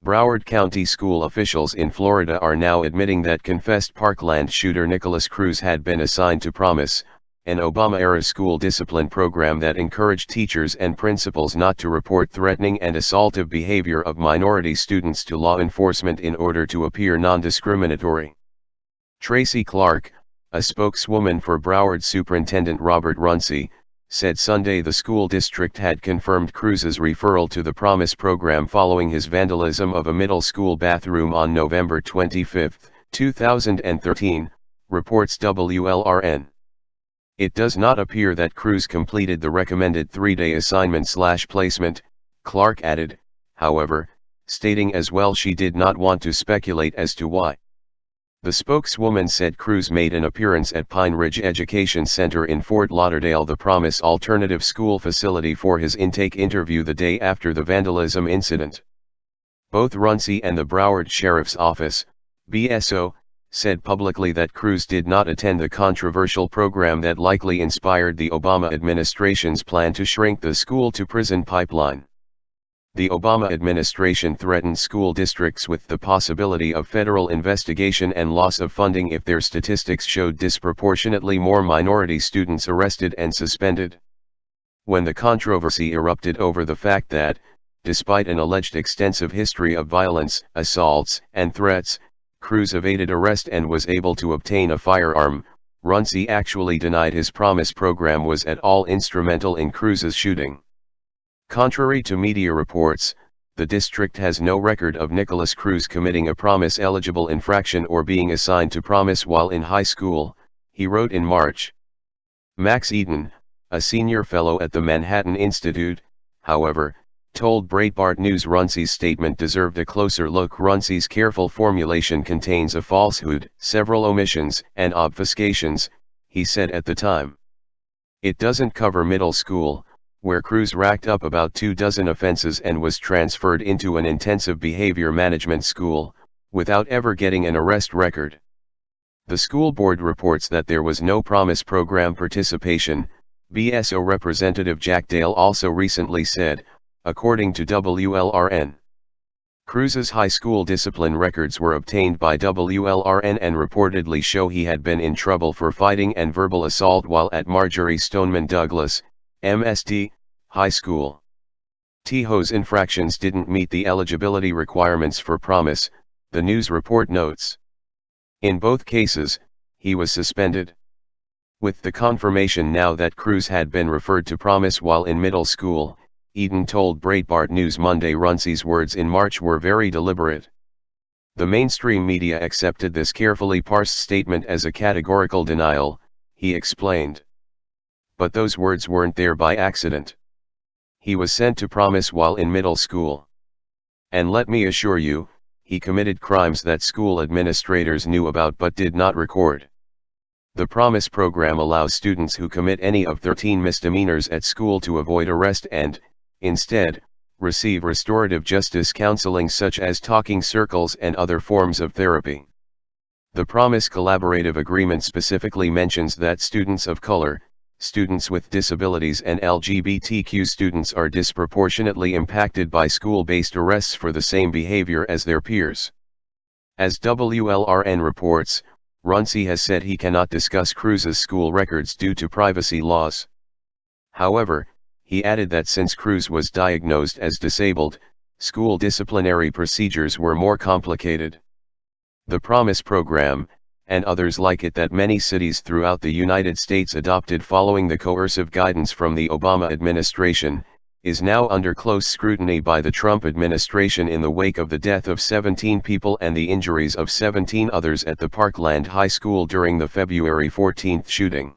Broward County school officials in Florida are now admitting that confessed Parkland shooter Nikolas Cruz had been assigned to Promise, an Obama-era school discipline program that encouraged teachers and principals not to report threatening and assaultive behavior of minority students to law enforcement in order to appear non-discriminatory. Tracy Clark, a spokeswoman for Broward Superintendent Robert Runcie, said Sunday the school district had confirmed Cruz's referral to the Promise program following his vandalism of a middle school bathroom on November 25, 2013, reports WLRN. It does not appear that Cruz completed the recommended 3-day assignment/placement, Clark added, however, stating as well she did not want to speculate as to why. The spokeswoman said Cruz made an appearance at Pine Ridge Education Center in Fort Lauderdale, the Promise alternative school facility, for his intake interview the day after the vandalism incident. Both Runcie and the Broward Sheriff's Office, BSO, said publicly that Cruz did not attend the controversial program that likely inspired the Obama administration's plan to shrink the school-to-prison pipeline. The Obama administration threatened school districts with the possibility of federal investigation and loss of funding if their statistics showed disproportionately more minority students arrested and suspended. When the controversy erupted over the fact that, despite an alleged extensive history of violence, assaults, and threats, Cruz evaded arrest and was able to obtain a firearm, Runcie actually denied his Promise program was at all instrumental in Cruz's shooting. Contrary to media reports, the district has no record of Nikolas Cruz committing a Promise-eligible infraction or being assigned to Promise while in high school, he wrote in March. Max Eden, a senior fellow at the Manhattan Institute, however, told Breitbart News Runcie's statement deserved a closer look. Runcie's careful formulation contains a falsehood, several omissions, and obfuscations, he said at the time. It doesn't cover middle school, where Cruz racked up about 24 offenses and was transferred into an intensive behavior management school, without ever getting an arrest record. The school board reports that there was no Promise program participation, BSO Representative Jack Dale also recently said, according to WLRN. Cruz's high school discipline records were obtained by WLRN and reportedly show he had been in trouble for fighting and verbal assault while at Marjorie Stoneman Douglas, MSD, high school. Tito's infractions didn't meet the eligibility requirements for Promise, the news report notes. In both cases, he was suspended. With the confirmation now that Cruz had been referred to Promise while in middle school, Eden told Breitbart News Monday Runcie's words in March were very deliberate. The mainstream media accepted this carefully parsed statement as a categorical denial, he explained. But those words weren't there by accident. He was sent to Promise while in middle school. And let me assure you, he committed crimes that school administrators knew about but did not record. The Promise program allows students who commit any of 13 misdemeanors at school to avoid arrest and, instead, receive restorative justice counseling such as talking circles and other forms of therapy. The Promise collaborative agreement specifically mentions that students of color, students with disabilities and LGBTQ students are disproportionately impacted by school-based arrests for the same behavior as their peers. As WLRN reports, Runcie has said he cannot discuss Cruz's school records due to privacy laws. However, he added that since Cruz was diagnosed as disabled, school disciplinary procedures were more complicated. The Promise program, and others like it that many cities throughout the United States adopted following the coercive guidance from the Obama administration, is now under close scrutiny by the Trump administration in the wake of the death of 17 people and the injuries of 17 others at the Parkland High School during the February 14 shooting.